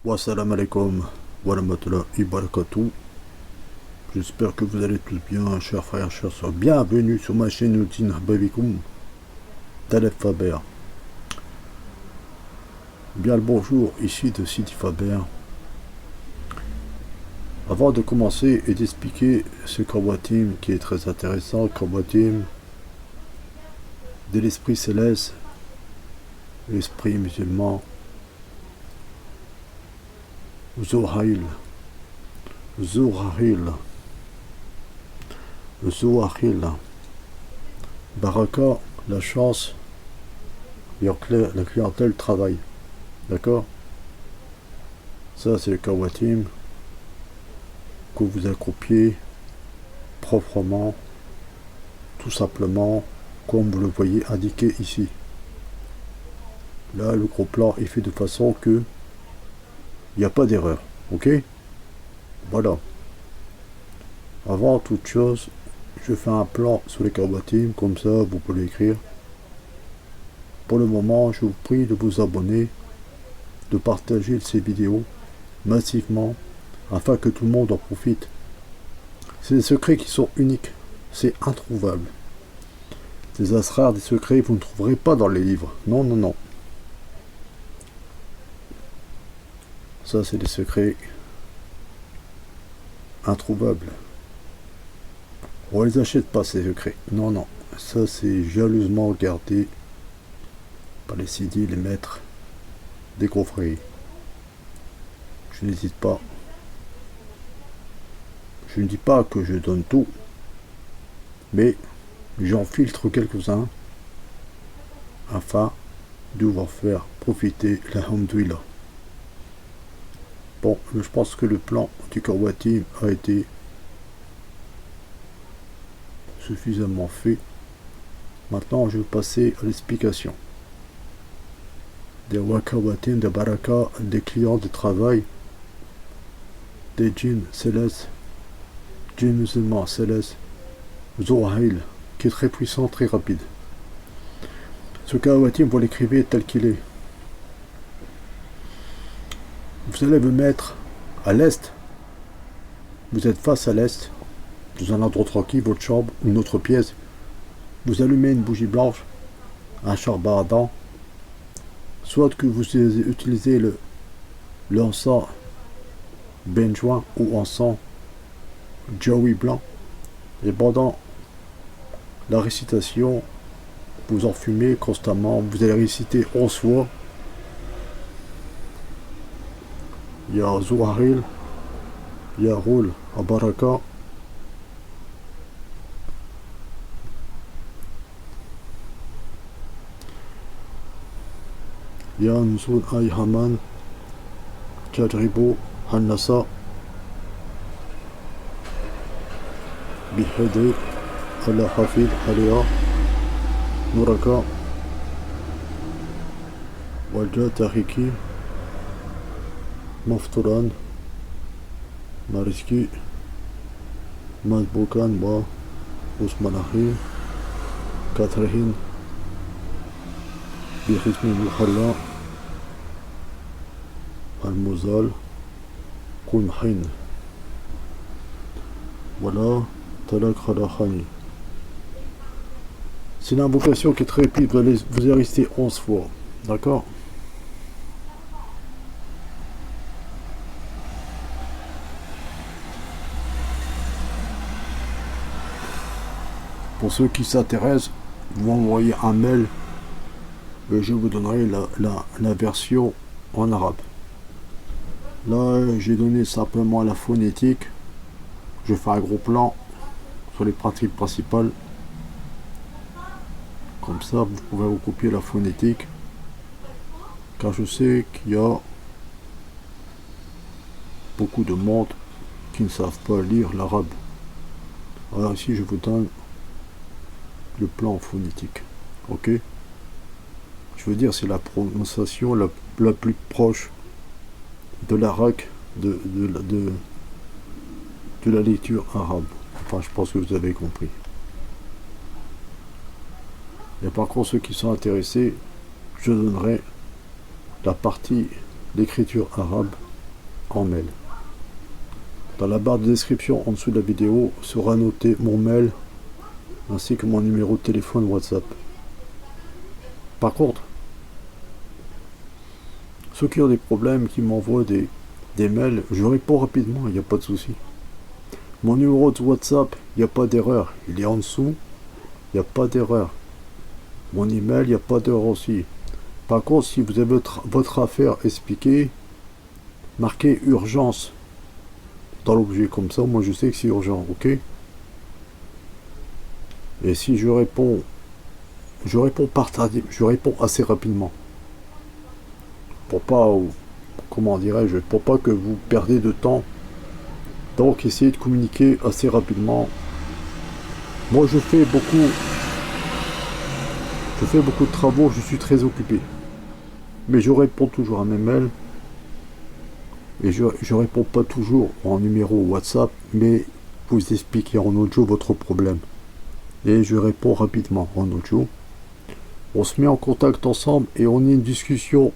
Wassalamu alaikum wa rahmatullahi wa barakatuh. J'espère que vous allez tous bien, chers frères, chers soeurs. Bienvenue sur ma chaîne Outin Hababikum d'Alef Faber. Bien le bonjour, ici de Sidi Faber. Avant de commencer et d'expliquer ce Kawatim qui est très intéressant, Kawatim de l'esprit céleste, l'esprit musulman, Zohail, Baraka, la chance, la clientèle travaille. D'accord? Ça, c'est le Kawatim que vous accroupiez proprement, tout simplement, comme vous le voyez indiqué ici. Là, le gros plan est fait de façon que il n'y a pas d'erreur. Ok? Voilà. Avant toute chose, je fais un plan sur les Kawatim, comme ça vous pouvez l'écrire. Pour le moment, je vous prie de vous abonner, de partager ces vidéos massivement, afin que tout le monde en profite. C'est des secrets qui sont uniques, c'est introuvable. Des asrars, des secrets, vous ne trouverez pas dans les livres. Non, non, non. Ça, c'est des secrets introuvables. On les achète pas, ces secrets. Non, non. Ça, c'est jalousement gardé par les sidis, les maîtres des confréries. Je n'hésite pas. Je ne dis pas que je donne tout, mais j'en filtre quelques-uns afin de vous faire profiter la Hamdouillah. Bon, je pense que le plan du Kawatim a été suffisamment fait. Maintenant, je vais passer à l'explication. Des Kawatim, des Baraka, des clients de travail, des djinns célestes, djinns musulmans célestes, Zohail, qui est très puissant, très rapide. Ce Kawatim, vous l'écrivez tel qu'il est. Vous allez vous mettre à l'est. Vous êtes face à l'est, dans un endroit tranquille, votre chambre, une autre pièce. Vous allumez une bougie blanche, un charbon ardent, soit que vous utilisez l'encens benjoin ou encens Joey blanc, et pendant la récitation, vous en fumez constamment. Vous allez réciter 11 fois. Ya Zouharil, Ya Roul, Abaraka. Ya Nzul Ay Haman, Tadribo, Hannasa, Bihede, Allah Hafid, Halia, Muraka, Walja Tahiki, Mafturan, Mariski, Mazbukan, Wa, Usmanahi, Katrahin, Bihismi Muhalla, Al-Muzal, Kunhin. Voilà, Talak Khalakhani. C'est une invocation qui est très rapide, vous allez rester 11 fois. D'accord? Pour ceux qui s'intéressent, vous m'envoyez un mail et je vous donnerai la version en arabe. Là, j'ai donné simplement la phonétique. Je fais un gros plan sur les pratiques principales. Comme ça, vous pouvez vous copier la phonétique. Car je sais qu'il y a beaucoup de monde qui ne savent pas lire l'arabe. Alors ici, je vous donne le plan phonétique. Ok? Je veux dire, c'est la prononciation la plus proche de l'arabe, de la lecture arabe. Enfin, je pense que vous avez compris. Et par contre, ceux qui sont intéressés, je donnerai la partie d'écriture arabe en mail. Dans la barre de description en dessous de la vidéo sera noté mon mail ainsi que mon numéro de téléphone WhatsApp. Par contre, ceux qui ont des problèmes, qui m'envoient des mails, je réponds rapidement, il n'y a pas de souci. Mon numéro de WhatsApp, il n'y a pas d'erreur, il est en dessous, il n'y a pas d'erreur. Mon email, il n'y a pas d'erreur aussi. Par contre, si vous avez votre affaire expliquée, marquez urgence dans l'objet, comme ça, moi je sais que c'est urgent, ok? Et si je réponds assez rapidement. Pour pas, comment dirais-je, pour pas que vous perdez de temps. Donc essayez de communiquer assez rapidement. Moi je fais beaucoup de travaux, je suis très occupé. Mais je réponds toujours à mes mails. Et je réponds pas toujours en numéro WhatsApp, mais vous expliquez en audio votre problème. Et je réponds rapidement en audio. On se met en contact ensemble et on a une discussion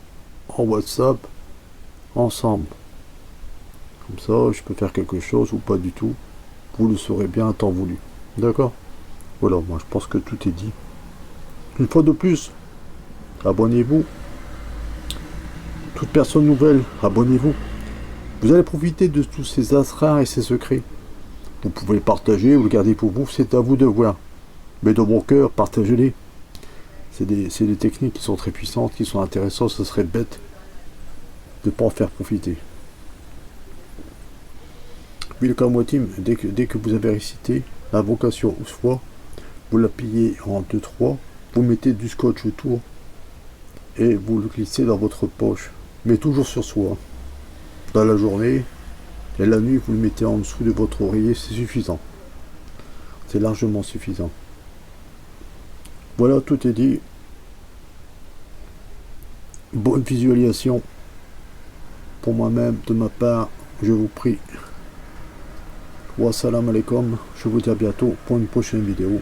en WhatsApp ensemble. Comme ça, je peux faire quelque chose ou pas du tout. Vous le saurez bien à temps voulu. D'accord? Voilà, moi je pense que tout est dit. Une fois de plus, abonnez-vous. Toute personne nouvelle, abonnez-vous. Vous allez profiter de tous ces asrars et ces secrets. Vous pouvez les partager ou le garder pour vous, c'est à vous de voir. Mais dans mon cœur, partagez-les. C'est des techniques qui sont très puissantes, qui sont intéressantes, ce serait bête de ne pas en faire profiter. Welcome team, dès que vous avez récité l'invocation ou foi, vous la pliez en 2-3, vous mettez du scotch autour et vous le glissez dans votre poche, mais toujours sur soi. Dans la journée et la nuit, vous le mettez en dessous de votre oreiller, c'est suffisant. C'est largement suffisant. Voilà, tout est dit. Bonne visualisation pour moi-même, de ma part, je vous prie. Wassalamu alaikum, je vous dis à bientôt pour une prochaine vidéo,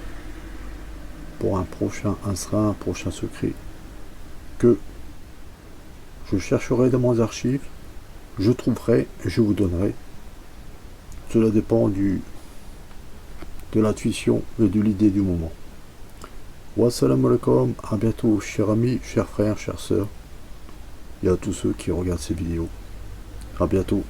pour un prochain asrar, un prochain secret que je chercherai dans mes archives, je trouverai et je vous donnerai. Cela dépend de l'intuition et de l'idée du moment. Wassalamu alaikum, à bientôt, chers amis, chers frères, chères sœurs, et à tous ceux qui regardent ces vidéos. À bientôt.